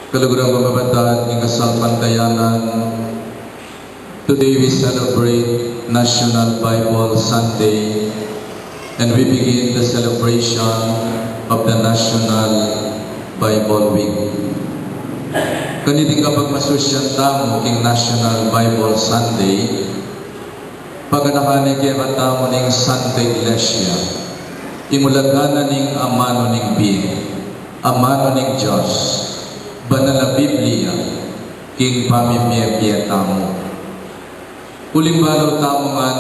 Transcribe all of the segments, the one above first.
Kalugurang mamabatad ng kasalpantayanan, today we celebrate National Bible Sunday and we begin the celebration of the National Bible Week. Kaniting kapag masusyanta mo king National Bible Sunday, paganahanig kaya mo ning Santa Iglesia, imulagana ning amano ning bin, amano ning Diyos, banal na Biblia, king pamimiyapiyata mo. Ulimbalo tamungan,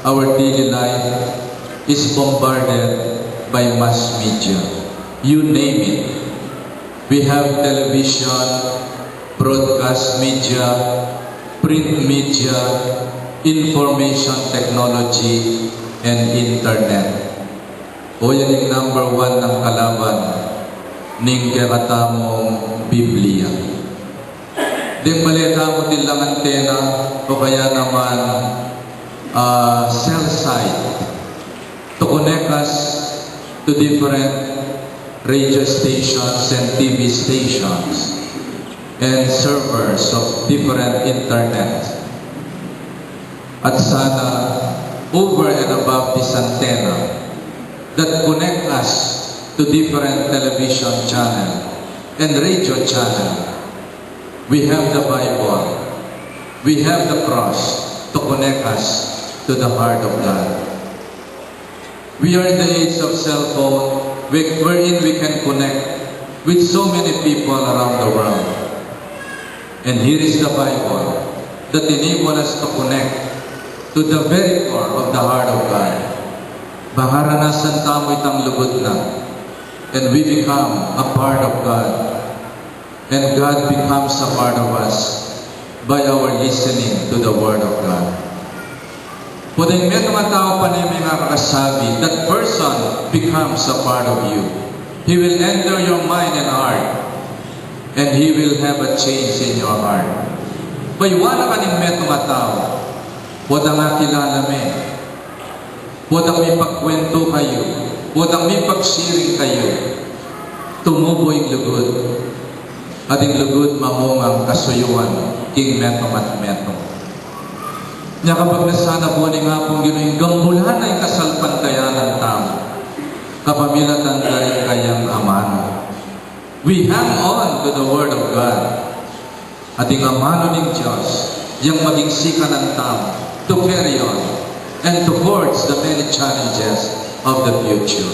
our daily life is bombarded by mass media. You name it. We have television, broadcast media, print media, information technology, and internet. O yan yung number one ng kalaban ning kakatamong Biblia. Ding malita mo din lang antena o kaya naman cell site to connect us to different radio stations and TV stations and servers of different internet. At sana, over and above this antenna that connect us to different television channel and radio channel, we have the Bible, we have the cross to connect us to the heart of God. We are in the age of cell phone, wherein we can connect with so many people around the world. And here is the Bible that enables us to connect to the very core of the heart of God. Baharanasan tamo itang lugod na, and we become a part of God, and God becomes a part of us by our listening to the Word of God. Pwedeng may mga tao pa niya mga kakasabi, that person becomes a part of you. He will enter your mind and heart, and He will have a change in your heart. Paiwala ka ng may mga tao, pwedeng nga kilala me, pwedeng may pagkwento kayo, pwedeng may pagsiring kayo, tumubo yung lugod, at yung lugod mamungang kasuyuan, king metong at metong. Nya kapag nasana po ni nga pong gino'y gambulan na yung kasalpantayanan tao, kapamilatan ka rin kayang amano. We hang on to the Word of God, at yung amano ng Diyos, yung maging sika ng tao, to carry on, and towards the many challenges of the future.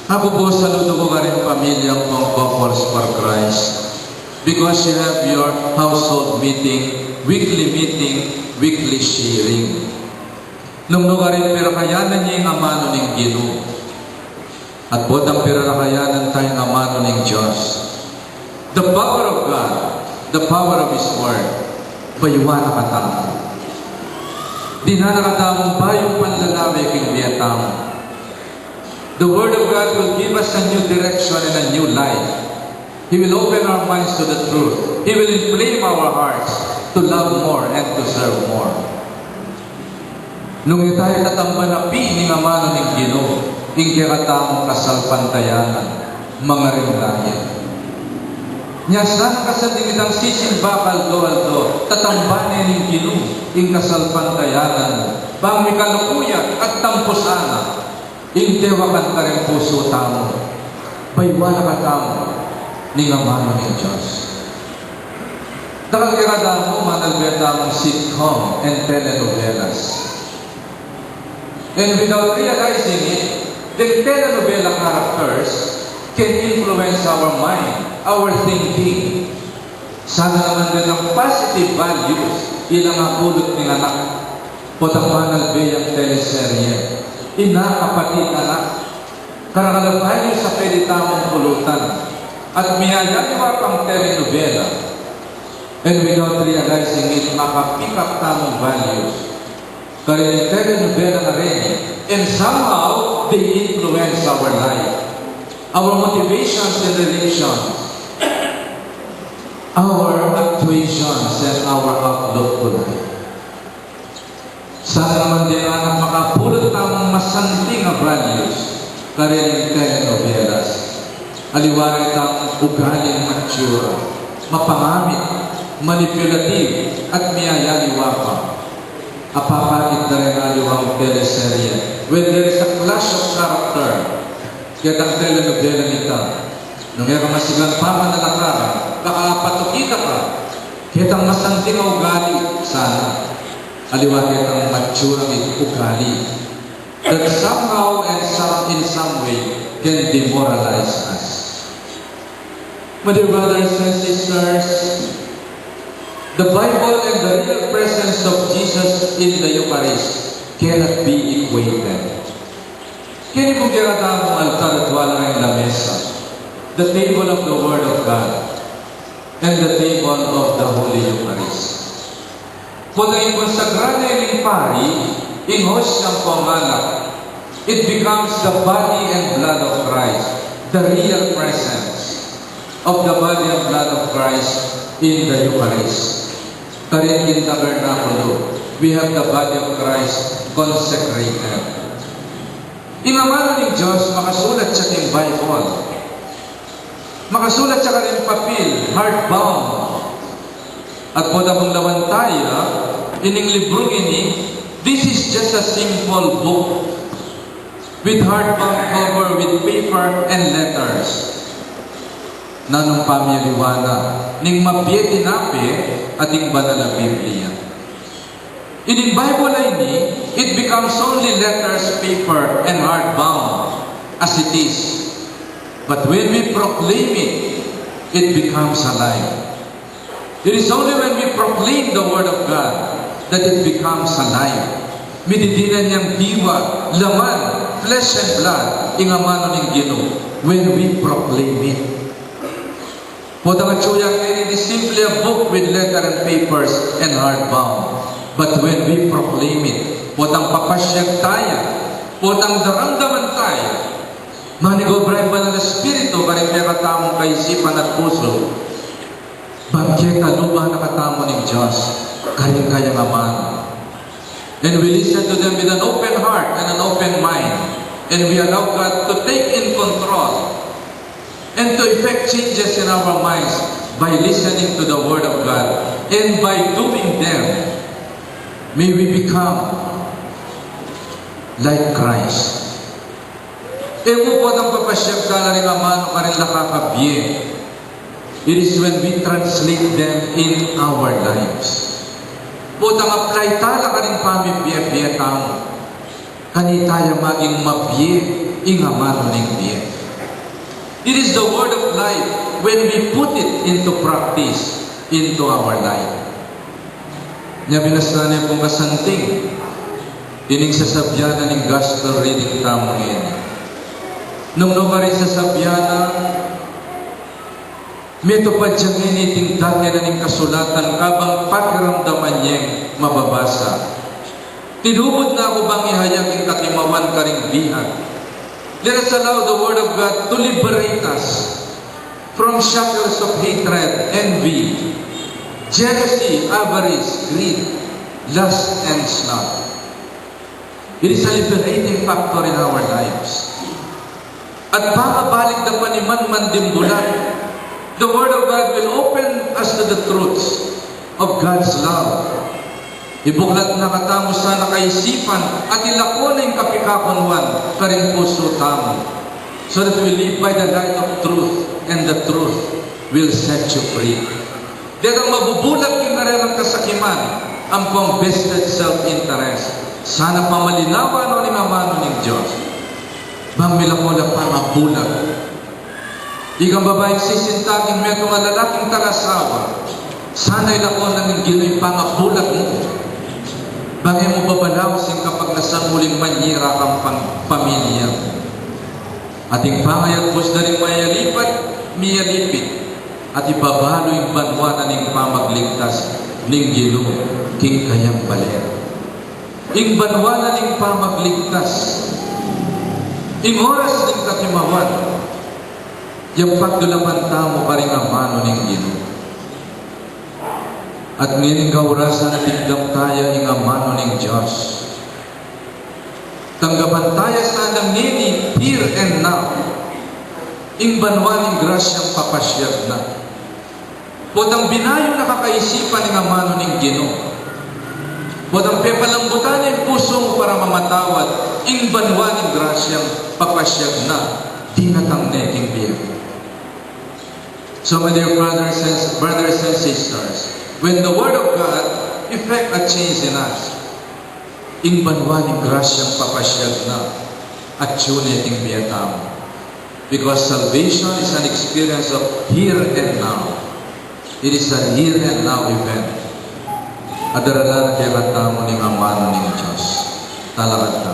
Ako po saludo ko ka rin pamilyang pong Couples for Christ, because you have your household meeting, weekly sharing. Nung ka rin pirakayanan niya yung amano ng Ginoo, at po ang pirakayanan tayong amano ng Diyos. The power of God, the power of His Word, bayuan na katamo. Di na nakatamong bayong panlalami king biyatamo. The Word of God will give us a new direction and a new life. He will open our minds to the truth. He will inflame our hearts to love more and to serve more. Nung tayo katamba na pining amano ng Ginoo, ing kakatamong kasalpantayanan, mga rinlayan. Nya sana kasanding itang sisilbakal do tatambanin ng Ginoo, ing kasalpantayanan, bang may kalukuyan at tampusana, ing tewakan ka rin puso tamo, baywala ka tamo, ning amano ng Diyos. Nakakirada mo, manalbeta mong sitcom and telenovelas. And without realizing it, the telenovela characters can influence our mind, our thinking. Sana naman din ang positive values, ilang apulot ng anak, o tamanal beyang teleserye. Ina, kapatid, anak, karakalabay sa pwede tamang pulutan, at miyayagawa pang telenovela, and without realizing it, makapick up tamang values. Kaya yung telenovela na rin, and somehow, they influence our life, our motivations and relations, our actuations, and our outlook to life. Sana naman din anak makapulot ng masanting na values, kaya yung telenovelas. Aliwanag ang ugaling mature, mapangamit, manipulative, at miyayaliwa pa. Apapakit na rin aliwang teleserye. When there is a clash of character, kaya ang telenovela nito, nung mayroong masigang pamanalakaran, kakapatukita ka, kaya ang masanting na ugali, sana, aliwagit ang mature ang ugali, that somehow and in some way can demoralize us. My dear brothers and sisters, the Bible and the real presence of Jesus in the Eucharist cannot be equated. Kini kung kirata mo altar at wala ng lamesa, the table of the Word of God, and the table of the Holy Eucharist. Kung ang konsagrane ng pari, ingos siyang pangalak, it becomes the body and blood of Christ, the real presence of the body and blood of Christ in the Eucharist. Karin in tabernakulo, we have the body of Christ consecrated. Inamano ng Diyos, makasulat siya ng Bible. Makasulat siya ka ng papel, hardbound. At po na mong lawantaya, ining librong ini, this is just a simple book with hardbound cover, with paper and letters. Nanong pamiyaliwana, ning mabiyeti nape ating banal na Biblia. In the Bible ini, it becomes only letters, paper, and hardbound as it is. But when we proclaim it, it becomes alive. It is only when we proclaim the Word of God that it becomes alive. Mididinan niyang diwa, laman, flesh and blood, ingamano ng Ginoo when we proclaim it. Podang atsuyak, it is simply a book with letter and papers and hardbound. But when we proclaim it, podang papasyag tayo, podang daramdaman tayo, manigobray ba ng Espiritu, karing may katamong kaisipan at puso, bagay kaluba na katamo ng Diyos, karing kayang aman. And we listen to them with an open heart and an open mind, and we allow God to take in control and to effect changes in our minds by listening to the Word of God, and by doing them, may we become like Christ. Emo po ang papasyag ka na rin amano ka rin nakakabye. It is when we translate them in our lives. Potang apply tala ka rin pamibye-bye tamo. Kanitaya maging mabye, ingamano ng biye. It is the word of life when we put it into practice into our life. Nya binasana pong kasanting, ining sasabyanan ng gospel reading tamo ngayon. Nung rin sasabyana, may tupad siyang initing dati na ng kasulatan kabang pakiramdaman niyang mababasa. Tinubod na ako bang ihayag ang katimawan karing bihag. Let us allow the Word of God to liberate us from shackles of hatred, envy, jealousy, avarice, greed, lust, and sloth. It is a liberating factor in our lives. At pangabalik na paniman-man dimbulan, the Word of God will open us to the truths of God's love. Ibuklat na katamo sana kaisipan at ilako na yung kapikakunwan karing puso tamo, so that we live by the light of truth, and the truth will set you free. Dahil ang mabubulag yung narerang kasakiman, ang pang-vested self-interest. Sana pamalinawan o nimamano ng Diyos. Bang milakula pa mabulag. Ikang babaeng sisintagin meto nga lalaking tagasawa. Sana ilako na ng Gino'y pangabulag mo. Bangay mo babalawasin kapag nasa muling manyira kang pamilya. Ating pangayat pos na rin mayalipat, miyalipit, at ibabalo yung banwa na ning pamagligtas ning Ginoo king kayang baler. Ing banwa na ning pamagligtas, ing oras ning katimawan, yung pagdulaman tamo pa rin ang mano ning Ginoo. At ngayon kaurasan na tigdam tayo ng amano ng Diyos. Tanggapan tayo sa nang nini, here and now. ing banwaning grasyang papasyag na. Potang binayong nakakaisipan ng amano ning Ginoo. Potang pepalambutan ng puso para mamatawad, ing banwaning grasyang papasyag na, tinatang neking biyak. So my dear brothers and sisters, when the Word of God effect a change in us, ing banwaning grasyang papasyag na, at yun neking biyatamo. Because salvation is an experience of here and now. It is a here and now event. Adaralan kaya katamo ng amano ng Diyos. Talakad ka.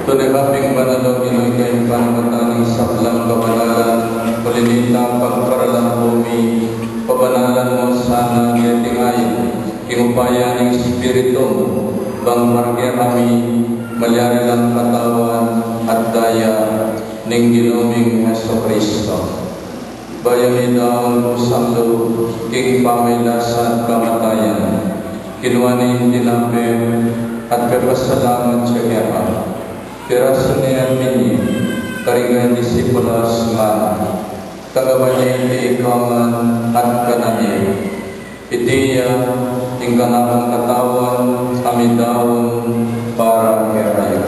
Tunay-haping banalog ino'y kayong panamataning saklang kabanalan, palinitang pagparalang bumi, pabanalan mo sana yatingayin, kinupaya ng Espiritu, bang marga kami, malyari lang katawan at daya, ng Ginoming Heso Kristo. Bayami daon usang loob, king pamilasan kamatayan, kinuwanin dinapin, at pepasalamat siya kaya. Kiraso niya minyi, karingan disipulas man, kagawanya iti ikaman at kananya. Itiya, tingkanakang katawan, amidawon, para kaya.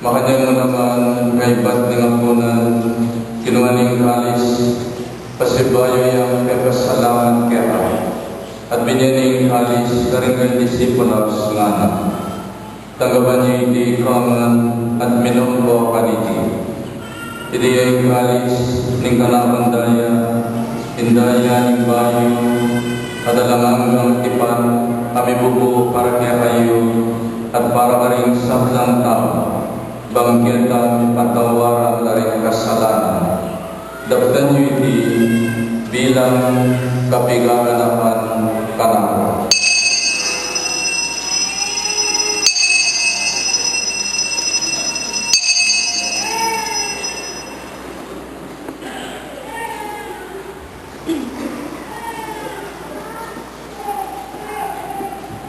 Makanya mo naman kay bat ng apunan, kinuhaning kalis, pasibayo yung pepasalamat kaya, at binyaning kalis, karingan disipulos nga. Tanggapan niyo hindi ikaman at minumbo kaniti. Hindi yung kalis, ning kanakang daya, indaya ning bayo, at alamanggang tipan, kami bubuo para kaya kayo, at para karing sablang tao. Bangkit kami patawaran dari kasalanan. Daptan niyo iti bilang kapigaganapan kanako.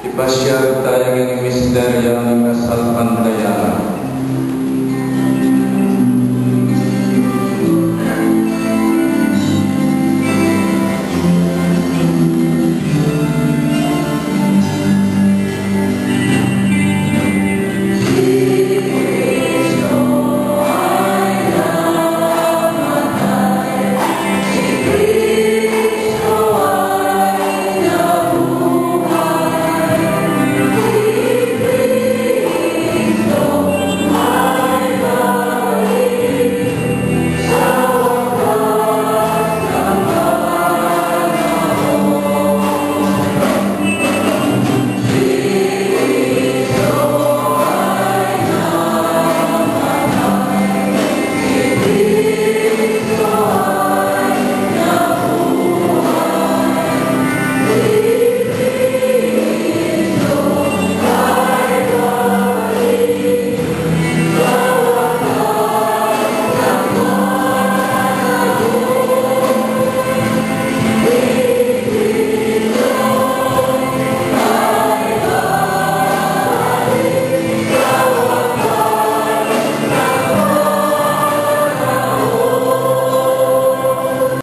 Ipasyag tayo ng misteryo ng kasalpandayan.